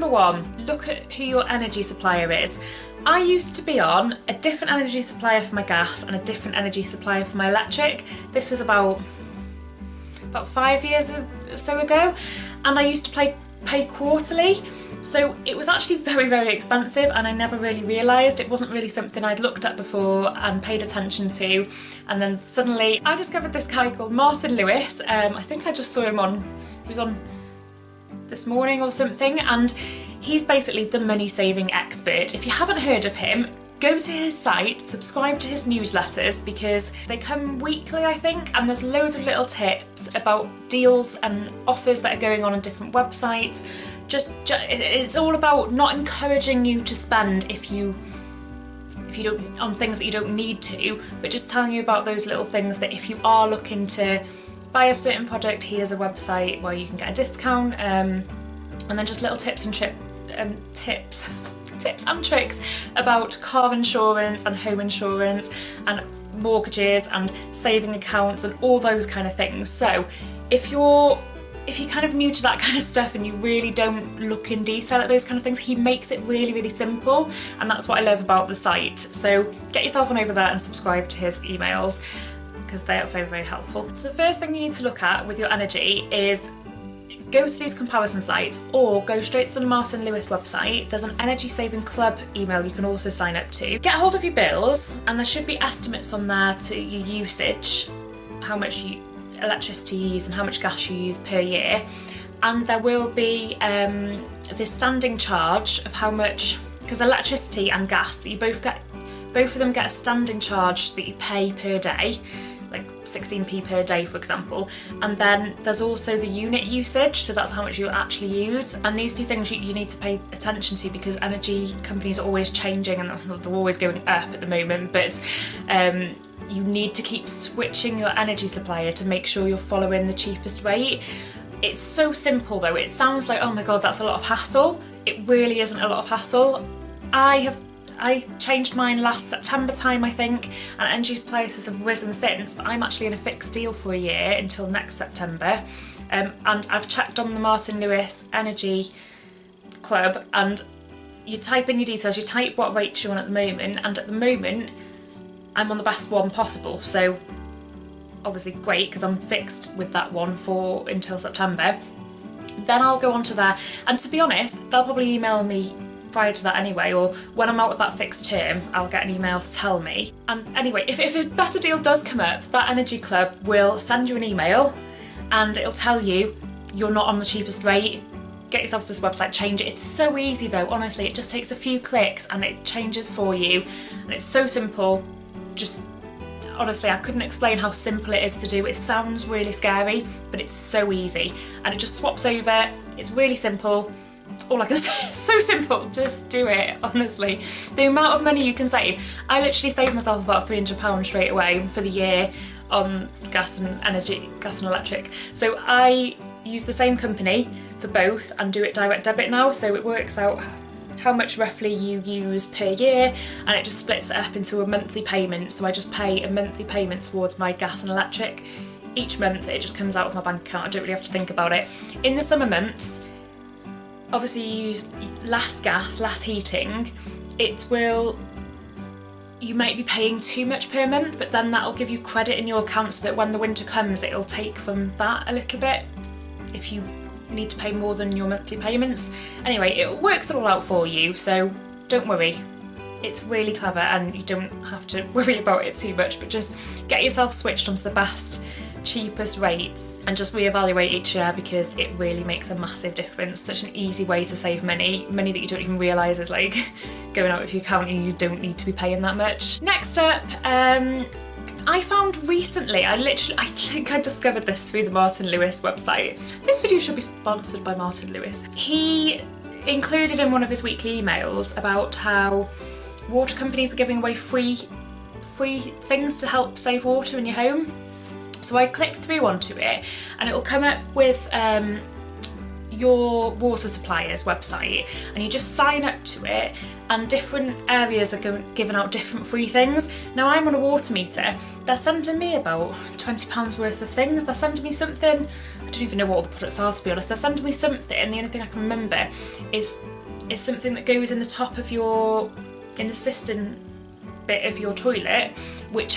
number one, look at who your energy supplier is. I used to be on a different energy supplier for my gas and a different energy supplier for my electric. This was about 5 years or so ago, and I used to pay quarterly. So it was actually very, very expensive, and I never really realised. It wasn't really something I'd looked at before and paid attention to. And then suddenly I discovered this guy called Martin Lewis. I think I just saw him he was on this morning or something, and he's basically the money saving expert. If you haven't heard of him, go to his site, subscribe to his newsletters, because they come weekly, I think, and there's loads of little tips about deals and offers that are going on different websites. It's all about not encouraging you to spend if you don't, on things that you don't need to, but just telling you about those little things that if you are looking to buy a certain product, here's a website where you can get a discount, and then just little tips and tricks about car insurance and home insurance and mortgages and saving accounts and all those kind of things. So if you're kind of new to that kind of stuff and you really don't look in detail at those kind of things, he makes it really, really simple, and that's what I love about the site. So get yourself on over there and subscribe to his emails, because they are very, very helpful. So the first thing you need to look at with your energy is go to these comparison sites or go straight to the Martin Lewis website. There's an energy saving club email you can also sign up to. Get hold of your bills, and there should be estimates on there to your usage, how much electricity you use and how much gas you use per year. And there will be this standing charge of how much, because electricity and gas, that you both of them get a standing charge that you pay per day, like 16p per day, for example. And then there's also the unit usage, so that's how much you actually use. And these two things you need to pay attention to, because energy companies are always changing and they're always going up at the moment, but you need to keep switching your energy supplier to make sure you're following the cheapest rate. It's so simple though. It sounds like, oh my god, that's a lot of hassle. It really isn't a lot of hassle. I changed mine last September time, I think, and energy prices have risen since, but I'm actually in a fixed deal for a year until next September. And I've checked on the Martin Lewis Energy Club, and you type in your details, you type what rates you're on at the moment, and at the moment I'm on the best one possible, so obviously great, because I'm fixed with that one for until September. Then I'll go onto there, and to be honest, they'll probably email me prior to that anyway, or when I'm out of that fixed term, I'll get an email to tell me. And anyway, if a better deal does come up, that energy club will send you an email and it'll tell you you're not on the cheapest rate. Get yourself to this website, change it. It's so easy though, honestly, it just takes a few clicks and it changes for you, and it's so simple. Just honestly, I couldn't explain how simple it is to do. It sounds really scary, but it's so easy, and it just swaps over. It's really simple. All I can say is so simple, just do it, honestly. The amount of money you can save, I literally saved myself about £300 straight away for the year on gas and electric. So I use the same company for both and do it direct debit now, so it works out how much roughly you use per year, and it just splits it up into a monthly payment. So I just pay a monthly payment towards my gas and electric each month. It just comes out of my bank account. I don't really have to think about it. In the summer months, obviously you use less gas, less heating. You might be paying too much per month, but then that'll give you credit in your account so that when the winter comes, it'll take from that a little bit if you need to pay more than your monthly payments. Anyway, it works it all out for you, so don't worry. It's really clever and you don't have to worry about it too much, but just get yourself switched onto the best, cheapest rates and just reevaluate each year, because it really makes a massive difference. Such an easy way to save money that you don't even realise is like going out of your account and you don't need to be paying that much. Next up, I found recently, I think I discovered this through the Martin Lewis website. This video should be sponsored by Martin Lewis. He included in one of his weekly emails about how water companies are giving away free things to help save water in your home. So I clicked through onto it and it will come up with your water supplier's website and you just sign up to it, and different areas are giving out different free things. Now I'm on a water meter, they're sending me about £20 worth of things. They're sending me something, I don't even know what all the products are, to be honest. They're sending me something, and the only thing I can remember is something that goes in the top of in the cistern bit of your toilet, which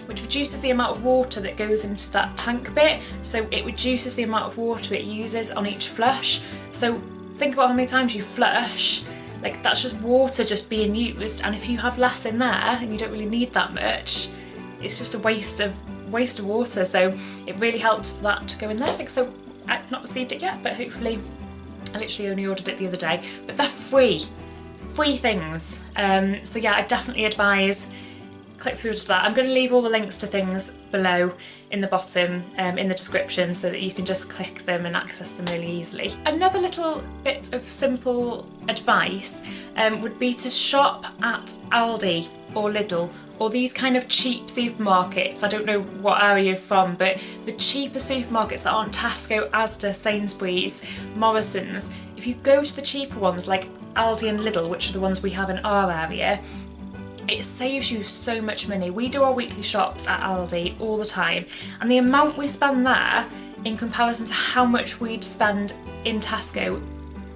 reduces the amount of water that goes into that tank bit, so it reduces the amount of water it uses on each flush. So think about how many times you flush, like that's just water just being used, and if you have less in there and you don't really need that much, it's just a waste of water. So it really helps for that to go in there. I think so. I've not received it yet, but hopefully. I literally only ordered it the other day, but they're free things. So yeah, I definitely advise click through to that. I'm going to leave all the links to things below in the bottom in the description, so that you can just click them and access them really easily. Another little bit of simple advice would be to shop at Aldi or Lidl, or these kind of cheap supermarkets. I don't know what area you're from, but the cheaper supermarkets that aren't Tesco, Asda, Sainsbury's, Morrison's, if you go to the cheaper ones like Aldi and Lidl, which are the ones we have in our area, it saves you so much money. We do our weekly shops at Aldi all the time, and the amount we spend there in comparison to how much we'd spend in Tesco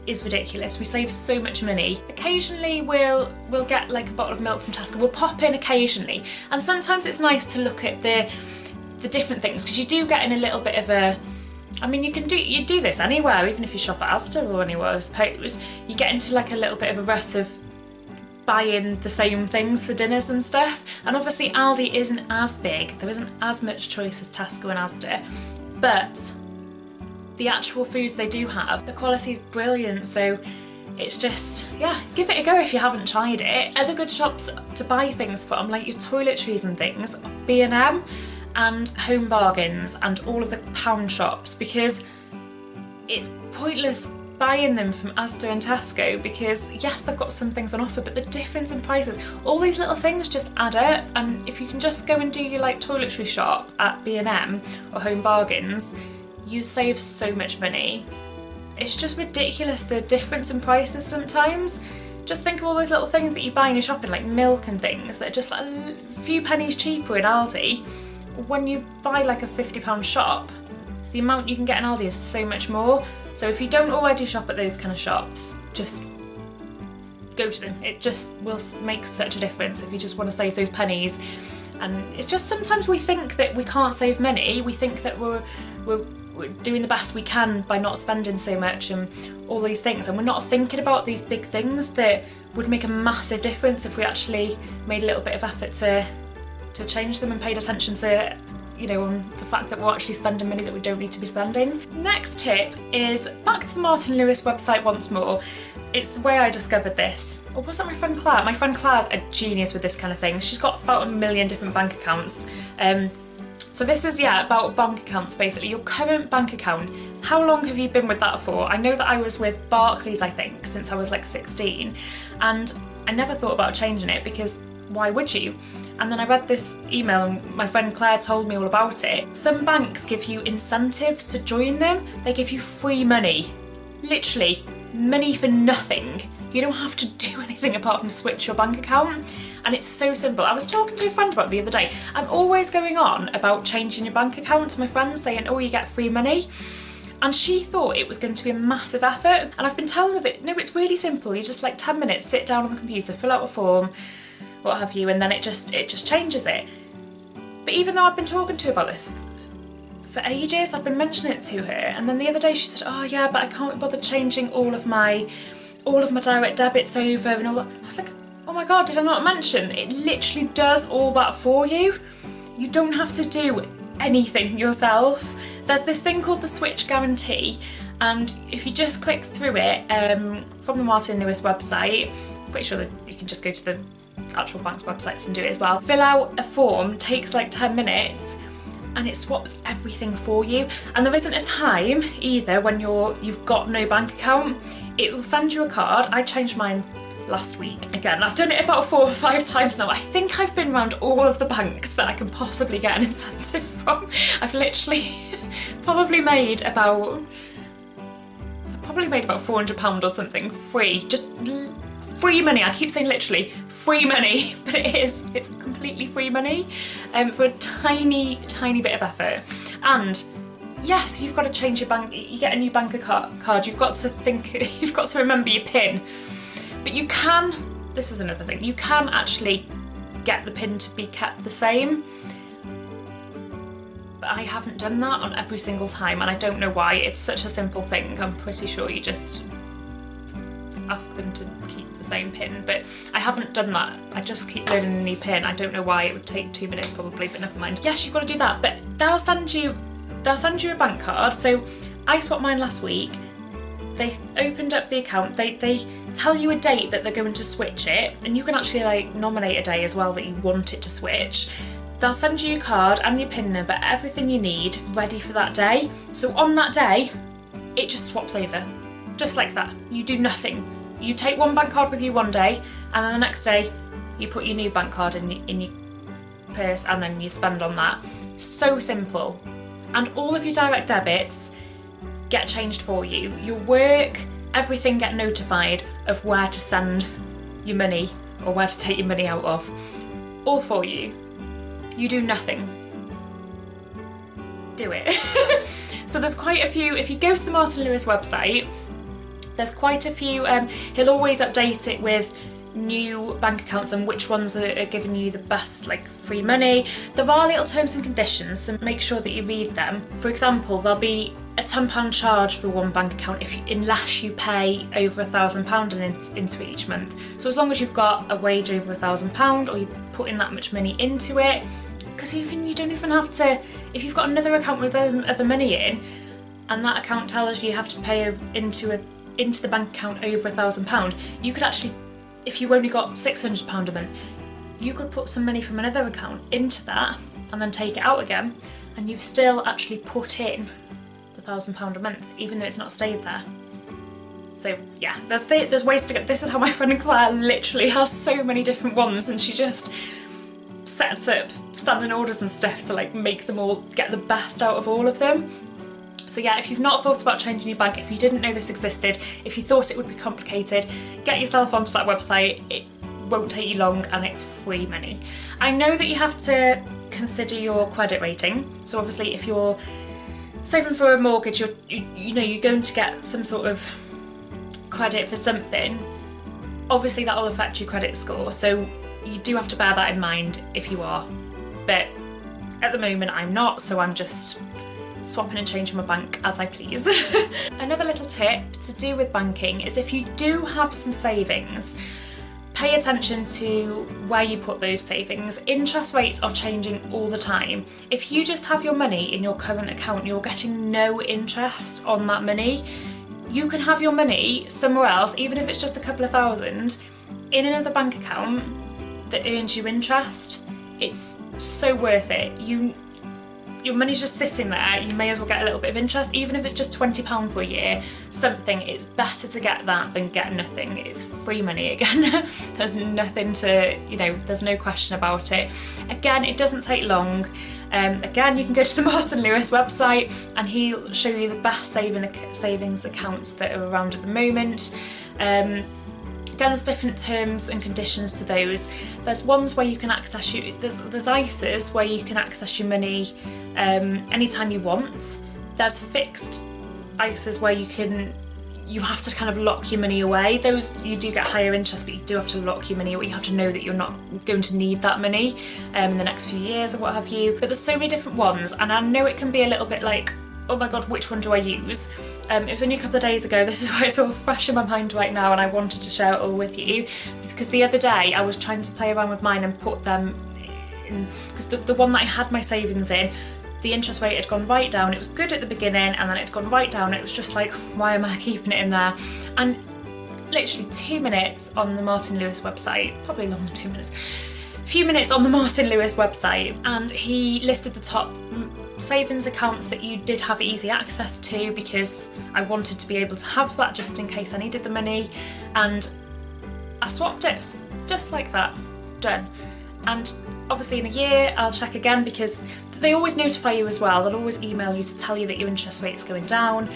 is ridiculous. We save so much money. Occasionally we'll get like a bottle of milk from Tesco. We'll pop in occasionally, and sometimes it's nice to look at the different things, because you do get in a little bit of a, I mean, you do this anywhere, even if you shop at Asda or anywhere, I suppose. You get into like a little bit of a rut of buying the same things for dinners and stuff, and obviously Aldi isn't as big, there isn't as much choice as Tesco and Asda, but the actual foods they do have, the quality is brilliant. So it's just, yeah, give it a go if you haven't tried it. Other good shops to buy things from, like your toiletries and things, B&M and Home Bargains and all of the pound shops, because it's pointless buying them from Asda and Tesco, because yes, they've got some things on offer, but the difference in prices, all these little things just add up. And if you can just go and do your like toiletry shop at B&M or Home Bargains, you save so much money. It's just ridiculous, the difference in prices sometimes. Just think of all those little things that you buy in your shopping, like milk and things, that are just like a few pennies cheaper in Aldi. When you buy like a £50 shop, the amount you can get in Aldi is so much more. So if you don't already shop at those kind of shops, just go to them. It just will make such a difference if you just want to save those pennies. And it's just sometimes we think that we can't save money. We think that we're doing the best we can by not spending so much and all these things, and we're not thinking about these big things that would make a massive difference if we actually made a little bit of effort to change them and paid attention to, you know, the fact that we're actually spending money that we don't need to be spending. Next tip is back to the Martin Lewis website once more. It's the way I discovered this. Or was that my friend Claire? My friend Claire's a genius with this kind of thing. She's got about 1 million different bank accounts. So this is, yeah, about bank accounts basically. Your current bank account, how long have you been with that for? I know that I was with Barclays, I think, since I was like 16, and I never thought about changing it because why would you? And then I read this email and my friend Claire told me all about it. Some banks give you incentives to join them. They give you free money, literally money for nothing. You don't have to do anything apart from switch your bank account. And it's so simple. I was talking to a friend about it the other day. I'm always going on about changing your bank account to my friends, saying, oh, you get free money. And she thought it was going to be a massive effort. And I've been telling her that, no, it's really simple. You just like 10 minutes, sit down on the computer, fill out a form, what have you, and then it just changes it. But even though I've been talking to her about this for ages, I've been mentioning it to her. And then the other day she said, oh yeah, but I can't bother changing all of my direct debits over and all that. I was like, oh my God, did I not mention? It literally does all that for you. You don't have to do anything yourself. There's this thing called the Switch Guarantee, and if you just click through it from the Martin Lewis website, I'm pretty sure that you can just go to the actual bank's websites and do it as well. Fill out a form, takes like 10 minutes, and it swaps everything for you. And there isn't a time either when you've got no bank account. It will send you a card. I changed mine last week. Again, I've done it about 4 or 5 times now. I think I've been around all of the banks that I can possibly get an incentive from. I've literally probably made about £400 or something free, just free money. I keep saying literally free money, but it's completely free money for a tiny bit of effort. And yes, you've got to change your bank, you get a new bank card, you've got to remember your PIN, but you can, this is another thing, you can actually get the PIN to be kept the same. But I haven't done that on every single time, and I don't know why. It's such a simple thing. I'm pretty sure you just ask them to keep the same PIN, but I haven't done that. I just keep loading a new PIN. I don't know why. It would take 2 minutes probably, but never mind. Yes, you've got to do that, but they'll send you a bank card. So I swapped mine last week. They opened up the account, they tell you a date that they're going to switch it, and you can actually like nominate a day as well that you want it to switch. They'll send you your card and your PIN number, everything you need ready for that day. So on that day, it just swaps over, just like that. You do nothing. You take one bank card with you one day, and then the next day you put your new bank card in your purse, and then you spend on that. So simple. And all of your direct debits get changed for you. Your work, everything get notified of where to send your money or where to take your money out of, all for you. You do nothing. Do it. So there's quite a few, if you go to the Martin Lewis website, there's quite a few, he'll always update it with new bank accounts and which ones are giving you the best like free money. There are little terms and conditions, so make sure that you read them. For example, there'll be a £10 charge for one bank account unless you pay over £1,000 into it each month. So as long as you've got a wage over £1,000 or you're putting that much money into it, because even you don't even have to, if you've got another account with other money in and that account tells you have to pay into the bank account over £1,000, you could actually, if you only got £600 a month, you could put some money from another account into that and then take it out again, and you've still actually put in the £1,000 a month, even though it's not stayed there. So yeah, there's ways to get. This is how my friend Claire literally has so many different ones, and she just sets up standing orders and stuff to like make them all, get the best out of all of them. So yeah, if you've not thought about changing your bank, if you didn't know this existed, if you thought it would be complicated, get yourself onto that website. It won't take you long and it's free money. I know that you have to consider your credit rating. So obviously if you're saving for a mortgage, you're going to get some sort of credit for something. Obviously that will affect your credit score. So you do have to bear that in mind if you are. But at the moment I'm not, so I'm just swapping and changing my bank as I please. Another little tip to do with banking is if you do have some savings, pay attention to where you put those savings. Interest rates are changing all the time. If you just have your money in your current account, you're getting no interest on that money. You can have your money somewhere else, even if it's just a couple of thousand, in another bank account that earns you interest. It's so worth it. Your money's just sitting there, you may as well get a little bit of interest, even if it's just £20 for a year, something. It's better to get that than get nothing. It's free money again. There's nothing to, there's no question about it. Again, it doesn't take long. Again, you can go to the Martin Lewis website and he'll show you the best savings accounts that are around at the moment. Again, there's different terms and conditions to those. There's ones where you can access there's ISAs where you can access your money anytime you want. There's fixed ISAs where you have to kind of lock your money away. Those, you do get higher interest, but you do have to lock your money away. You have to know that you're not going to need that money in the next few years or what have you. But there's so many different ones, and I know it can be a little bit like, oh my god, which one do I use? It was only a couple of days ago, this is why it's all fresh in my mind right now, and I wanted to share it all with you, because the other day I was trying to play around with mine and put them in, because the one that I had my savings in, the interest rate had gone right down. It was good at the beginning and then it had gone right down. It was just like, why am I keeping it in there? And literally 2 minutes on the Martin Lewis website, probably longer than 2 minutes, a few minutes on the Martin Lewis website, and he listed the top savings accounts that you did have easy access to, because I wanted to be able to have that just in case I needed the money, and I swapped it just like that, done. And obviously in a year I'll check again, because they always notify you as well. They'll always email you to tell you that your interest rate's going down,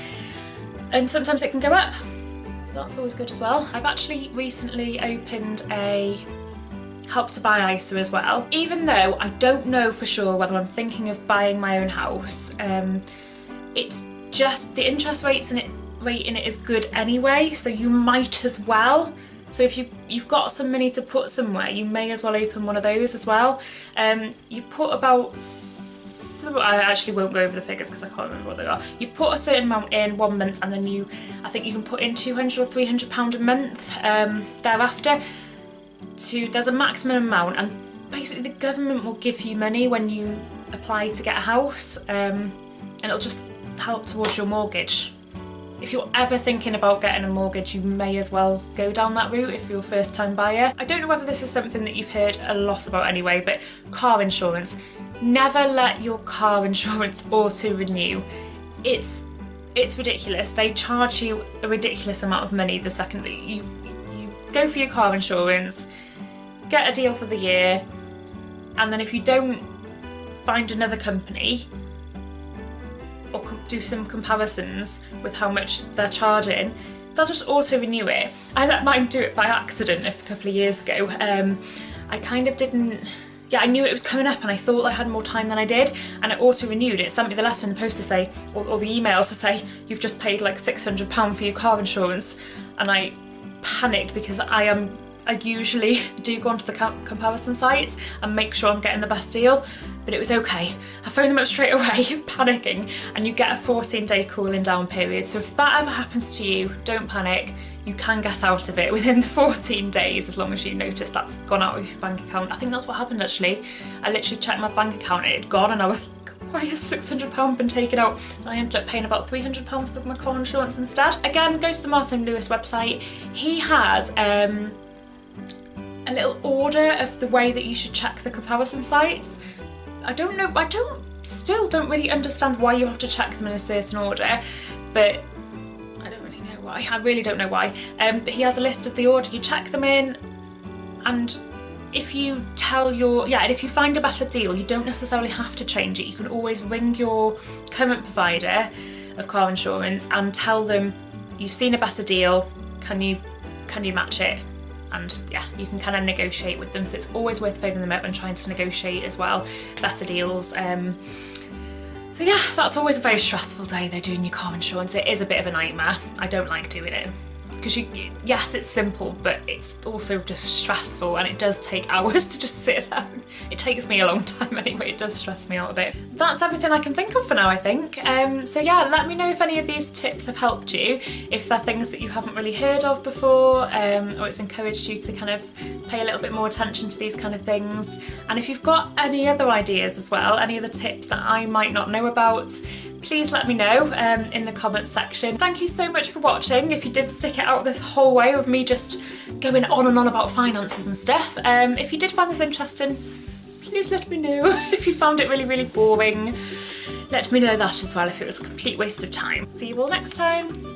and sometimes it can go up. So that's always good as well. I've actually recently opened a Help to Buy ISA as well. Even though I don't know for sure whether I'm thinking of buying my own house, it's just the interest rate in it is good anyway, so you might as well. So if you've got some money to put somewhere, you may as well open one of those as well. You put about, I actually won't go over the figures because I can't remember what they are. You put a certain amount in 1 month, and then I think you can put in £200 or £300 a month thereafter. There's a maximum amount, and basically the government will give you money when you apply to get a house, and it'll just help towards your mortgage. If you're ever thinking about getting a mortgage, you may as well go down that route if you're a first time buyer. I don't know whether this is something that you've heard a lot about anyway, but car insurance. Never let your car insurance auto renew. It's ridiculous. They charge you a ridiculous amount of money the second that you go for your car insurance, get a deal for the year, and then if you don't find another company or do some comparisons with how much they're charging, they'll just auto renew it. I let mine do it by accident a couple of years ago. I kind of didn't, I knew it was coming up and I thought I had more time than I did, and it auto renewed. It sent me the letter in the post to say, or the email to say, you've just paid like £600 for your car insurance, and I panicked because I usually do go onto the comparison sites and make sure I'm getting the best deal, but it was okay. I phoned them up straight away, panicking, and you get a 14-day cooling down period. So if that ever happens to you, don't panic. You can get out of it within the 14 days as long as you notice that's gone out of your bank account. I think that's what happened actually. I literally checked my bank account and it had gone, and I was like, why has £600 been taken out? And I ended up paying about £300 for my car insurance instead. Again, go to the Martin Lewis website. He has a little order of the way that you should check the comparison sites. I still don't really understand why you have to check them in a certain order, but I don't really know why. I really don't know why. But he has a list of the order you check them in, and if you if you find a better deal, you don't necessarily have to change it. You can always ring your current provider of car insurance and tell them you've seen a better deal, can you match it? And yeah, you can kind of negotiate with them, so it's always worth phoning them up and trying to negotiate as well better deals. So yeah, that's always a very stressful day though, doing your car insurance. It is a bit of a nightmare. I don't like doing it because yes, it's simple, but it's also just stressful, and it does take hours to just sit there. It takes me a long time anyway. It does stress me out a bit. That's everything I can think of for now, I think. So yeah, let me know if any of these tips have helped you, if they're things that you haven't really heard of before, or it's encouraged you to kind of pay a little bit more attention to these kind of things. And if you've got any other ideas as well, any other tips that I might not know about, please let me know in the comments section. Thank you so much for watching. If you did stick it out this whole way with me just going on and on about finances and stuff. If you did find this interesting, please let me know. If you found it really, really boring, let me know that as well if it was a complete waste of time. See you all next time.